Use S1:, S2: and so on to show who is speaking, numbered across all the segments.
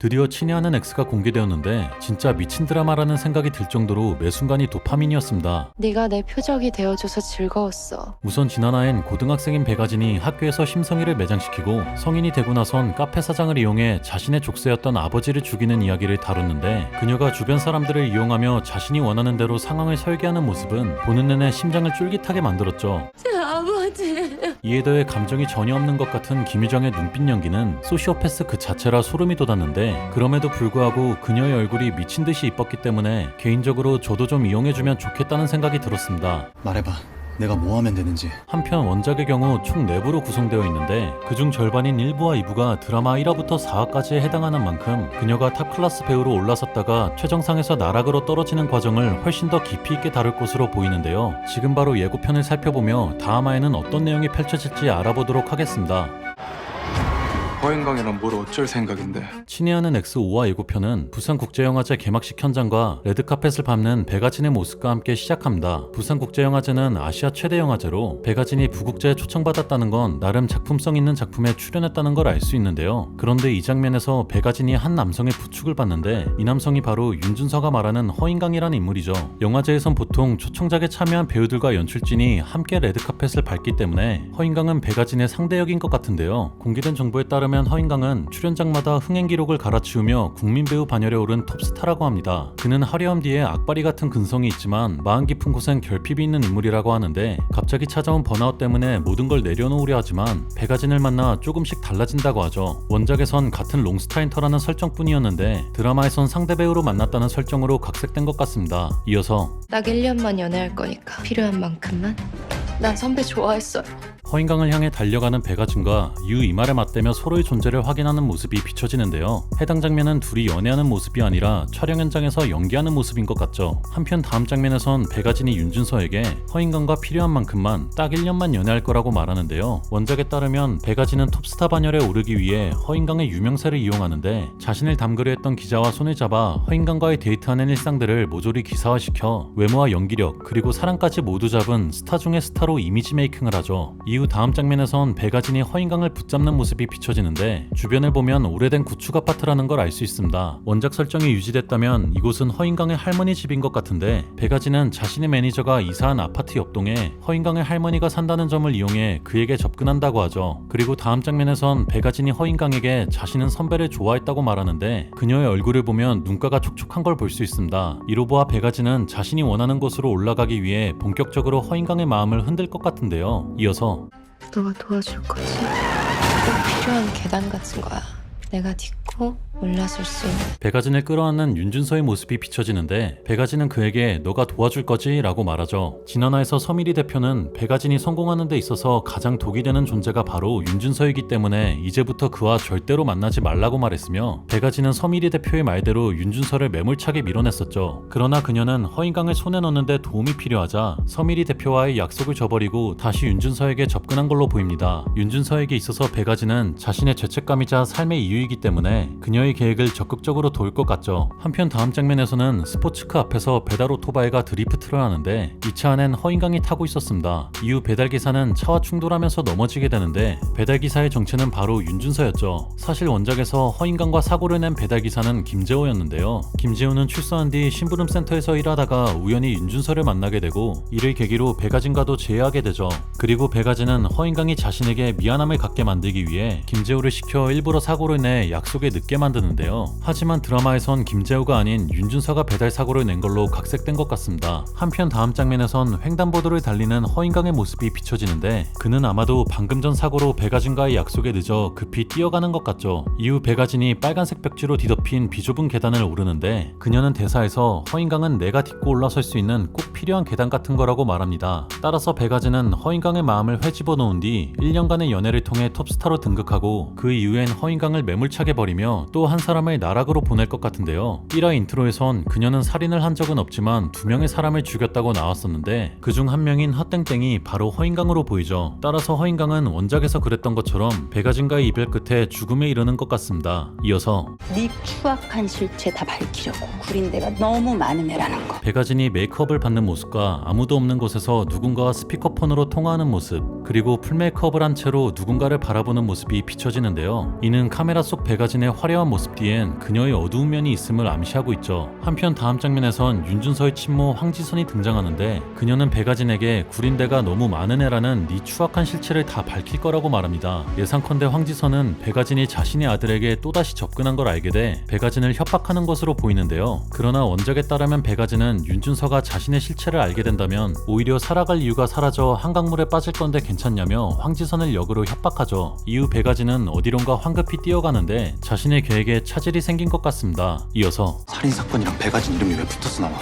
S1: 드디어 친애하는 X가 공개되었는데 진짜 미친 드라마라는 생각이 들 정도로 매 순간이 도파민이었습니다.
S2: 네가 내 표적이 되어줘서 즐거웠어.
S1: 우선 지난화엔 고등학생인 백아진이 학교에서 심성이를 매장시키고 성인이 되고 나선 카페 사장을 이용해 자신의 족쇄였던 아버지를 죽이는 이야기를 다뤘는데, 그녀가 주변 사람들을 이용하며 자신이 원하는 대로 상황을 설계하는 모습은 보는 내내 심장을 쫄깃하게 만들었죠.
S2: 제 아버지.
S1: 이에 더해 감정이 전혀 없는 것 같은 김유정의 눈빛 연기는 소시오패스 그 자체라 소름이 돋았는데, 그럼에도 불구하고 그녀의 얼굴이 미친 듯이 이뻤기 때문에 개인적으로 저도 좀 이용해주면 좋겠다는 생각이 들었습니다.
S3: 말해봐. 내가 뭐 하면 되는지.
S1: 한편 원작의 경우 총 4부로 구성되어 있는데 그중 절반인 1부와 2부가 드라마 1화부터 4화까지에 해당하는 만큼 그녀가 탑클래스 배우로 올라섰다가 최정상에서 나락으로 떨어지는 과정을 훨씬 더 깊이 있게 다룰 것으로 보이는데요. 지금 바로 예고편을 살펴보며 다음화에는 어떤 내용이 펼쳐질지 알아보도록 하겠습니다.
S4: 허인강이랑 뭘 어쩔 생각인데.
S1: 친애하는 X5화 예고편은 부산국제영화제 개막식 현장과 레드카펫을 밟는 백아진의 모습과 함께 시작합니다. 부산국제영화제는 아시아 최대 영화제로 백아진이 부국제에 초청받았다는 건 나름 작품성 있는 작품에 출연했다는 걸 알 수 있는데요. 그런데 이 장면에서 백아진이 한 남성의 부축을 받는데 이 남성이 바로 윤준서가 말하는 허인강이라는 인물이죠. 영화제에선 보통 초청작에 참여한 배우들과 연출진이 함께 레드카펫을 밟기 때문에 허인강은 백아진의 상대 역인 것 같은데요. 공개된 정보에 따르면 허인강은 출연작마다 흥행 기록을 갈아치우며 국민 배우 반열에 오른 톱스타라고 합니다. 그는 화려함 뒤에 악바리 같은 근성이 있지만 마음 깊은 곳엔 결핍이 있는 인물이라고 하는데, 갑자기 찾아온 번아웃 때문에 모든 걸 내려놓으려 하지만 백아진을 만나 조금씩 달라진다고 하죠. 원작에선 같은 롱스타인터라는 설정뿐이었는데 드라마에선 상대 배우로 만났다는 설정으로 각색된 것 같습니다. 이어서
S2: 딱 1년만 연애할 거니까 필요한 만큼만. 난 선배 좋아했어요.
S1: 허인강을 향해 달려가는 백아진과 유 이말에 맞대며 서로의 존재를 확인하는 모습이 비춰지는데요. 해당 장면은 둘이 연애하는 모습이 아니라 촬영 현장에서 연기하는 모습인 것 같죠. 한편 다음 장면에선 백아진이 윤준서에게 허인강과 필요한 만큼만 딱 1년만 연애할 거라고 말하는데요. 원작에 따르면 백아진은 톱스타 반열에 오르기 위해 허인강의 유명세를 이용하는데, 자신을 담그려 했던 기자와 손을 잡아 허인강과의 데이트하는 일상들을 모조리 기사화시켜 외모와 연기력 그리고 사랑까지 모두 잡은 스타 중의 스타로 이미지 메이킹을 하죠. 이후 다음 장면에선 백아진이 허인강을 붙잡는 모습이 비춰지는데, 주변을 보면 오래된 구축 아파트라는 걸 알 수 있습니다. 원작 설정이 유지됐다면 이곳은 허인강의 할머니 집인 것 같은데, 백아진은 자신의 매니저가 이사한 아파트 옆동에 허인강의 할머니가 산다는 점을 이용해 그에게 접근한다고 하죠. 그리고 다음 장면에선 백아진이 허인강에게 자신은 선배를 좋아했다고 말하는데, 그녀의 얼굴을 보면 눈가가 촉촉한 걸 볼 수 있습니다. 이로 보아 백아진은 자신이 원하는 곳으로 올라가기 위해 본격적으로 허인강의 마음을 흔들 것 같은데요. 이어서
S2: 너가 도와줄 거지. 꼭 필요한 계단 같은 거야. 내가 딛고 올라설 수 있는.
S1: 백아진을 끌어안는 윤준서의 모습이 비춰지는데, 백아진은 그에게 너가 도와줄 거지? 라고 말하죠. 지난화에서 서미리 대표는 백아진이 성공하는 데 있어서 가장 독이 되는 존재가 바로 윤준서이기 때문에 이제부터 그와 절대로 만나지 말라고 말했으며, 백아진은 서미리 대표의 말대로 윤준서를 매몰차게 밀어냈었죠. 그러나 그녀는 허인강을 손에 넣는데 도움이 필요하자 서미리 대표와의 약속을 저버리고 다시 윤준서에게 접근한 걸로 보입니다. 윤준서에게 있어서 백아진은 자신의 죄책감이자 삶의 이유이기 때문에 그녀의 계획을 적극적으로 도울 것 같죠. 한편 다음 장면에서는 스포츠카 앞에서 배달 오토바이가 드리프트를 하는데 이 차 안엔 허인강이 타고 있었습니다. 이후 배달기사는 차와 충돌하면서 넘어지게 되는데, 배달기사의 정체는 바로 윤준서였죠. 사실 원작에서 허인강과 사고를 낸 배달기사는 김재호였는데요. 김재호는 출소한 뒤 심부름센터에서 일하다가 우연히 윤준서를 만나게 되고, 이를 계기로 백아진과도 재회하게 되죠. 그리고 백아진은 허인강이 자신에게 미안함을 갖게 만들기 위해 김재호를 시켜 일부러 사고를 내 약속에 늦게 만드는데요. 하지만 드라마에선 김재호가 아닌 윤준서가 배달 사고를 낸 걸로 각색된 것 같습니다. 한편 다음 장면에선 횡단보도를 달리는 허인강의 모습이 비춰지는데, 그는 아마도 방금 전 사고로 백아진과의 약속에 늦어 급히 뛰어가는 것 같죠. 이후 백아진이 빨간색 벽지로 뒤덮인 비좁은 계단을 오르는데, 그녀는 대사에서 허인강은 내가 딛고 올라설 수 있는 꼭 필요한 계단 같은 거라고 말합니다. 따라서 백아진은 허인강의 마음을 회집어 놓은 뒤 1년간의 연애를 통해 톱스타로 등극하고, 그 이후엔 허인강을 매몰차게 버리며 또 한 사람을 나락으로 보낼 것 같은데요. 1화 인트로에선 그녀는 살인을 한 적은 없지만 2명의 사람을 죽였다고 나왔었는데, 그중 한 명인 헛땡땡이 바로 허인강으로 보이죠. 따라서 허인강은 원작에서 그랬던 것처럼 백아진과의 이별 끝에 죽음에 이르는 것 같습니다. 이어서
S5: 네 추악한 실체 다 밝히려고 구린 데가 너무 많은 애라는 거.
S1: 백아진이 메이크업을 받는 모습과 아무도 없는 곳에서 누군가와 스피커폰으로 통화하는 모습, 그리고 풀메이크업을 한 채로 누군가를 바라보는 모습이 비춰지는데요. 이는 카메라 속 배가진의 화려한 모습 뒤엔 그녀의 어두운 면이 있음을 암시하고 있죠. 한편 다음 장면에선 윤준서의 친모 황지선이 등장하는데 그녀는 배가진에게 구린내가 너무 많은 애라는 네 추악한 실체를 다 밝힐 거라고 말합니다. 예상컨대 황지선은 배가진이 자신의 아들에게 또다시 접근한 걸 알게 돼 배가진을 협박하는 것으로 보이는데요. 그러나 원작에 따르면 배가진은 윤준서가 자신의 실체를 알게 된다면 오히려 살아갈 이유가 사라져 한강물에 빠질 건데 괜찮냐며 황지선을 역으로 협박하죠. 이후 배가진은 어디론가 황급히 뛰어가는데 자신의 계획에 차질이 생긴 것 같습니다. 이어서
S3: 살인사건이랑 배가진 이름이 왜 붙어서 나와?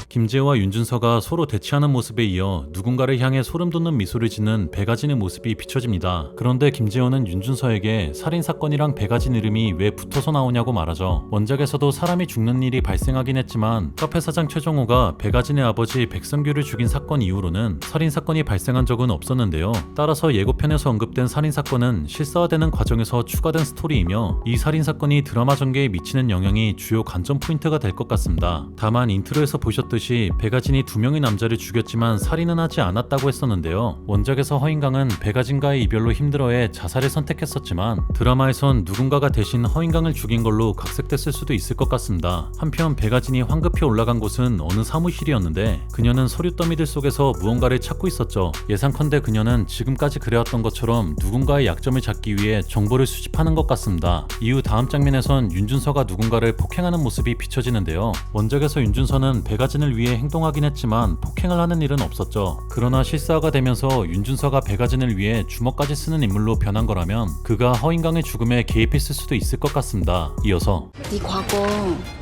S1: 김재호와 윤준서가 서로 대치하는 모습에 이어 누군가를 향해 소름 돋는 미소를 짓는 배가진의 모습이 비춰집니다. 그런데 김재호는 윤준서에게 살인사건이랑 배가진 이름이 왜 붙어서 나오냐고 말하죠. 원작에서도 사람이 죽는 일이 발생하긴 했지만 카페 사장 최정호가 배가진의 아버지 백성규를 죽인 사건 이후로는 살인사건이 발생한 적은 없었는데요. 따라서 예고편에서 언급된 살인사건은 실사화되는 과정에서 추가된 스토리이며 이 살인사건이 드라마 전개에 미치는 영향이 주요 관전 포인트가 될 것 같습니다. 다만 인트로에서 보셨듯이 배가진이 2명의 남자를 죽였지만 살인은 하지 않았다고 했었는데요. 원작에서 허인강은 배가진과의 이별로 힘들어해 자살을 선택했었지만 드라마에선 누군가가 대신 허인강을 죽인 걸로 각색됐을 수도 있을 것 같습니다. 한편 배가진이 황급히 올라간 곳은 어느 사무실이었는데 그녀는 서류 더미들 속에서 무언가를 찾고 있었죠. 예상컨대 그녀는 지금까지 그래왔던 것처럼 누군가의 약점을 잡기 위해 정보를 수집하는 것 같습니다. 이후 다음 장면에선 윤준서가 누군가를 폭행하는 모습이 비춰지는데요. 원작에서 윤준서는 배가진을 위해 행동하긴 했지만 폭행을 하는 일은 없었죠. 그러나 실사화가 되면서 윤준서가 배가진을 위해 주먹까지 쓰는 인물로 변한 거라면 그가 허인강의 죽음에 개입했을 수도 있을 것 같습니다. 이어서
S2: 네 과거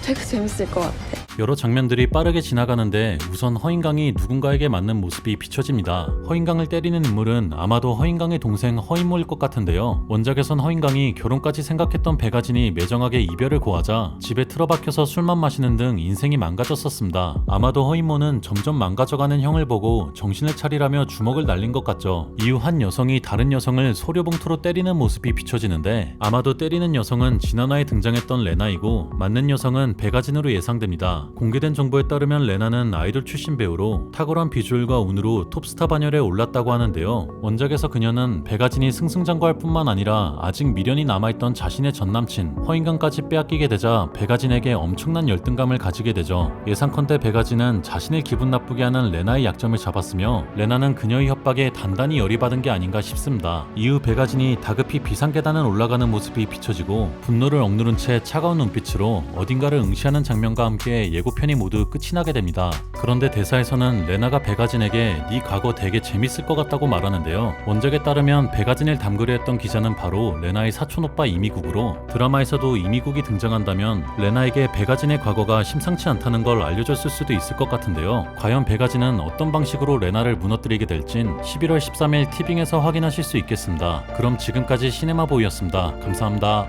S2: 되게 재밌을 것 같아.
S1: 여러 장면들이 빠르게 지나가는데 우선 허인강이 누군가에게 맞는 모습이 비춰집니다. 허인강을 때리는 인물은 아마도 허인강의 동생 허인모일 것 같은데요. 원작에선 허인강이 결혼까지 생각했던 배가진이 매정하게 이별을 고하자 집에 틀어박혀서 술만 마시는 등 인생이 망가졌었습니다. 아마도 허인모는 점점 망가져가는 형을 보고 정신을 차리라며 주먹을 날린 것 같죠. 이후 한 여성이 다른 여성을 소료봉투로 때리는 모습이 비춰지는데 아마도 때리는 여성은 지난화에 등장했던 레나이고 맞는 여성은 배가진으로 예상됩니다. 공개된 정보에 따르면 레나는 아이돌 출신 배우로 탁월한 비주얼과 운으로 톱스타 반열에 올랐다고 하는데요. 원작에서 그녀는 배가진이 승승장구할 뿐만 아니라 아직 미련이 남아있던 자신의 전남친 허인강까지 빼앗기게 되자 배가진에게 엄청난 열등감을 가지게 되죠. 예상컨대 배가진은 자신을 기분 나쁘게 하는 레나의 약점을 잡았으며 레나는 그녀의 협박에 단단히 열이받은 게 아닌가 싶습니다. 이후 배가진이 다급히 비상계단을 올라가는 모습이 비춰지고 분노를 억누른 채 차가운 눈빛으로 어딘가를 응시하는 장면과 함께 예고편이 모두 끝이 나게 됩니다. 그런데 대사에서는 레나가 배가진에게 네 과거 되게 재밌을 것 같다고 말하는데요. 원작에 따르면 배가진을 담그려 했던 기자는 바로 레나의 사촌오빠 이미국으로 드라마에서도 이미국이 등장한다면 레나에게 배가진의 과거가 심상치 않다는 걸 알려줬을 수도 있을 것 같은데요. 과연 배가진은 어떤 방식으로 레나를 무너뜨리게 될진 11월 13일 티빙에서 확인하실 수 있겠습니다. 그럼 지금까지 시네마보이였습니다. 감사합니다.